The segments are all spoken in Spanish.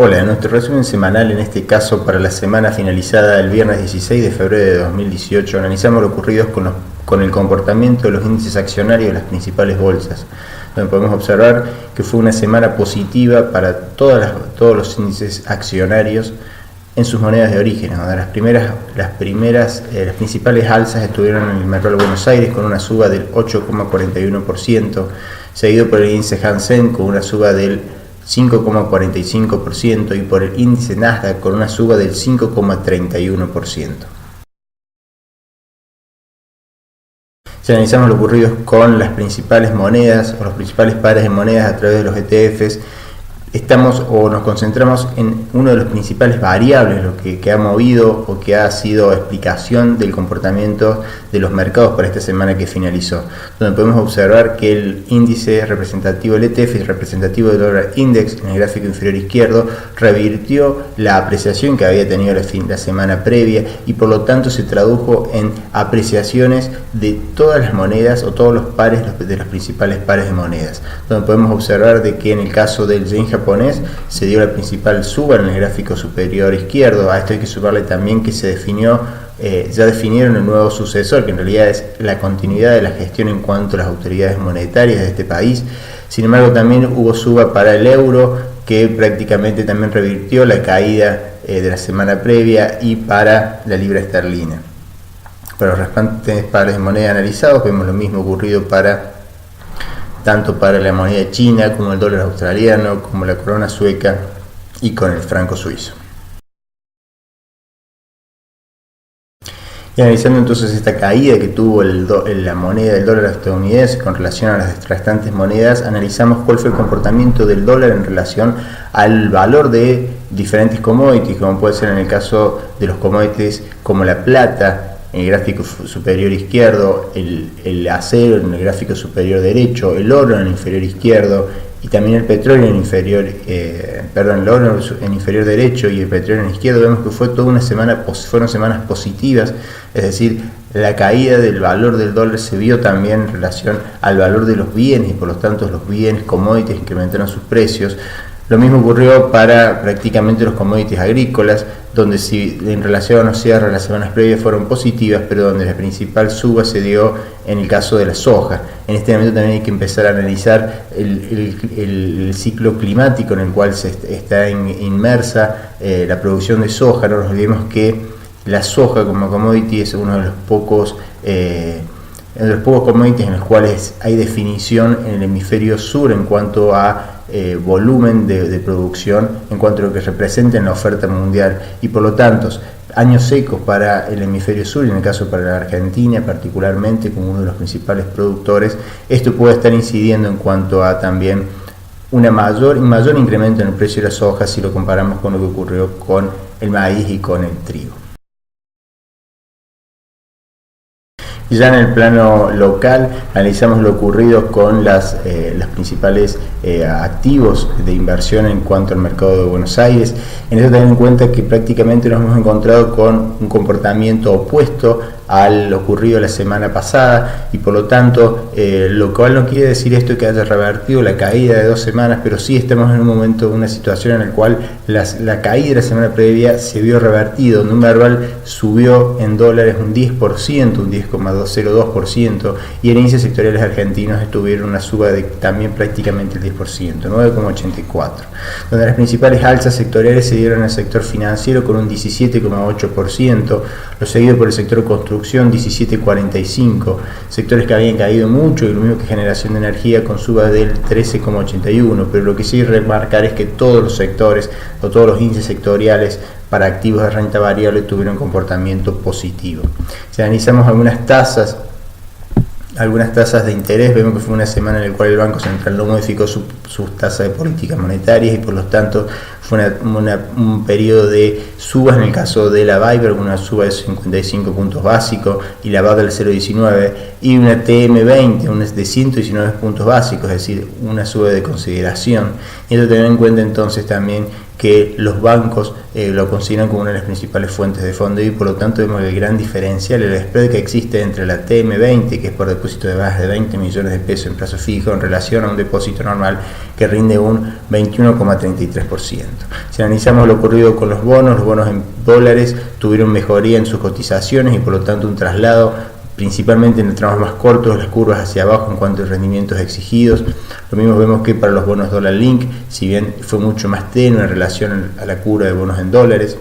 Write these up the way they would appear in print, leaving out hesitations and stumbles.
Hola, en nuestro resumen semanal, en este caso para la semana finalizada el viernes 16 de febrero de 2018, analizamos lo ocurrido con el comportamiento de los índices accionarios de las principales bolsas, donde podemos observar que fue una semana positiva para todos los índices accionarios en sus monedas de origen, donde las principales alzas estuvieron en el mercado de Buenos Aires con una suba del 8,41%, seguido por el índice Hang Seng con una suba del 5,45% y por el índice Nasdaq con una suba del 5,31%. Si analizamos lo ocurrido con las principales monedas o los principales pares de monedas a través de los ETFs, nos concentramos en uno de los principales variables, lo que ha movido o que ha sido explicación del comportamiento de los mercados para esta semana que finalizó, donde podemos observar que el índice representativo del ETF, representativo del dólar index, en el gráfico inferior izquierdo, revirtió la apreciación que había tenido la semana previa y por lo tanto se tradujo en apreciaciones de todas las monedas o todos los pares de los principales pares de monedas, donde podemos observar de que en el caso del yen japonés se dio la principal suba en el gráfico superior izquierdo. A esto hay que sumarle también que ya definieron el nuevo sucesor, que en realidad es la continuidad de la gestión en cuanto a las autoridades monetarias de este país. Sin embargo, también hubo suba para el euro, que prácticamente también revirtió la caída de la semana previa, y para la libra esterlina. Para los restantes pares de moneda analizados vemos lo mismo ocurrido tanto para la moneda china como el dólar australiano, como la corona sueca y con el franco suizo. Y analizando entonces esta caída que tuvo la moneda del dólar estadounidense con relación a las restantes monedas, analizamos cuál fue el comportamiento del dólar en relación al valor de diferentes commodities, como puede ser en el caso de los commodities como la plata, en el gráfico superior izquierdo, el acero en el gráfico superior derecho, el oro en el inferior izquierdo y también el petróleo en el oro en inferior derecho y el petróleo en izquierdo. Vemos que fueron semanas positivas, es decir, la caída del valor del dólar se vio también en relación al valor de los bienes y por lo tanto los bienes commodities incrementaron sus precios. Lo mismo ocurrió para prácticamente los commodities agrícolas, donde si en relación a los cierres las semanas previas fueron positivas, pero donde la principal suba se dio en el caso de la soja. En este momento también hay que empezar a analizar el ciclo climático en el cual está inmersa la producción de soja. No nos olvidemos que la soja como commodity es uno de los pocos commodities en los cuales hay definición en el hemisferio sur en cuanto a volumen de producción, en cuanto a lo que representa en la oferta mundial, y por lo tanto años secos para el hemisferio sur, y en el caso para la Argentina particularmente como uno de los principales productores, esto puede estar incidiendo en cuanto a también un mayor incremento en el precio de la soja si lo comparamos con lo que ocurrió con el maíz y con el trigo. Y ya en el plano local analizamos lo ocurrido con los principales activos de inversión en cuanto al mercado de Buenos Aires. En eso tener en cuenta que prácticamente nos hemos encontrado con un comportamiento opuesto al ocurrido la semana pasada, y por lo tanto lo cual no quiere decir esto que haya revertido la caída de 2 semanas, pero sí estamos en un momento, una situación en la cual la caída de la semana previa se vio revertido, donde un Merval subió en dólares un 10%, un 10,02%, y en índices sectoriales argentinos estuvieron una suba de también prácticamente el 10%, 9,84%, donde las principales alzas sectoriales se dieron al sector financiero con un 17,8%, lo seguido por el sector construcción 17,45%, sectores que habían caído mucho, y lo mismo que generación de energía con suba del 13,81%, pero lo que sí remarcar es que todos los sectores o todos los índices sectoriales para activos de renta variable tuvieron comportamiento positivo. Si analizamos algunas tasas de interés, vemos que fue una semana en la cual el Banco Central no modificó sus tasas de política monetaria, y por lo tanto fue un periodo de subas en el caso de la BIBOR, una suba de 55 puntos básicos, y la BAD del 0,19, y una TM20 de 119 puntos básicos, es decir, una suba de consideración. Y esto tener en cuenta entonces también que los bancos lo consideran como una de las principales fuentes de fondo y por lo tanto vemos el gran diferencial, el spread que existe entre la TM20, que es por depósito de más de 20 millones de pesos en plazo fijo, en relación a un depósito normal que rinde un 21,33%. Si analizamos lo ocurrido con los bonos en dólares tuvieron mejoría en sus cotizaciones y por lo tanto un traslado principalmente en el tramos más cortos, las curvas hacia abajo en cuanto a rendimientos exigidos. Lo mismo vemos que para los bonos dólar link, si bien fue mucho más tenue en relación a la curva de bonos en dólares.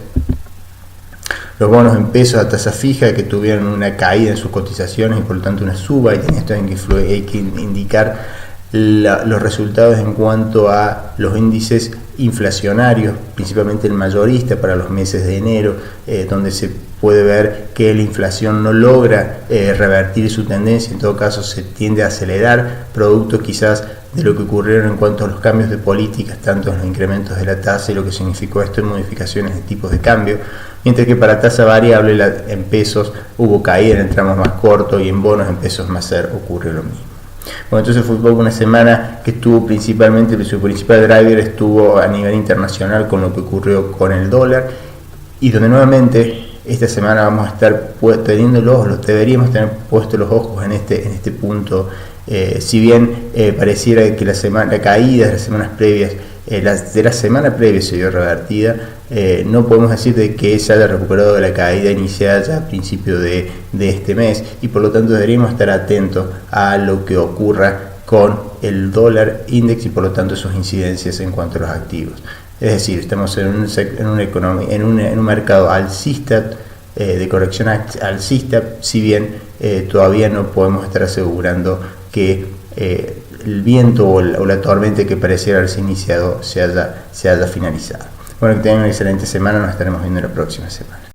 Los bonos en pesos a tasa fija que tuvieron una caída en sus cotizaciones y por lo tanto una suba, y en esto hay que indicar los resultados en cuanto a los índices inflacionarios, principalmente el mayorista para los meses de enero, donde se puede ver que la inflación no logra revertir su tendencia, en todo caso se tiende a acelerar, producto quizás de lo que ocurrieron en cuanto a los cambios de políticas, tanto en los incrementos de la tasa y lo que significó esto en modificaciones de tipos de cambio, mientras que para tasa variable en pesos hubo caída en el tramo más corto y en bonos en pesos más ocurrió lo mismo. Bueno, entonces fue una semana que estuvo principalmente, su principal driver estuvo a nivel internacional con lo que ocurrió con el dólar y donde nuevamente esta semana vamos a estar deberíamos tener puestos los ojos en este punto. Si bien pareciera que la caída de las semanas previas, de la semana previa se vio revertida, no podemos decir de que se haya recuperado de la caída inicial ya a principio de este mes y por lo tanto deberíamos estar atentos a lo que ocurra con el dólar index y por lo tanto sus incidencias en cuanto a los activos. Es decir, estamos en un mercado alcista, de corrección alcista, si bien todavía no podemos estar asegurando que el viento o la tormenta que pareciera haberse iniciado se haya finalizado. Bueno, que tengan una excelente semana, nos estaremos viendo la próxima semana.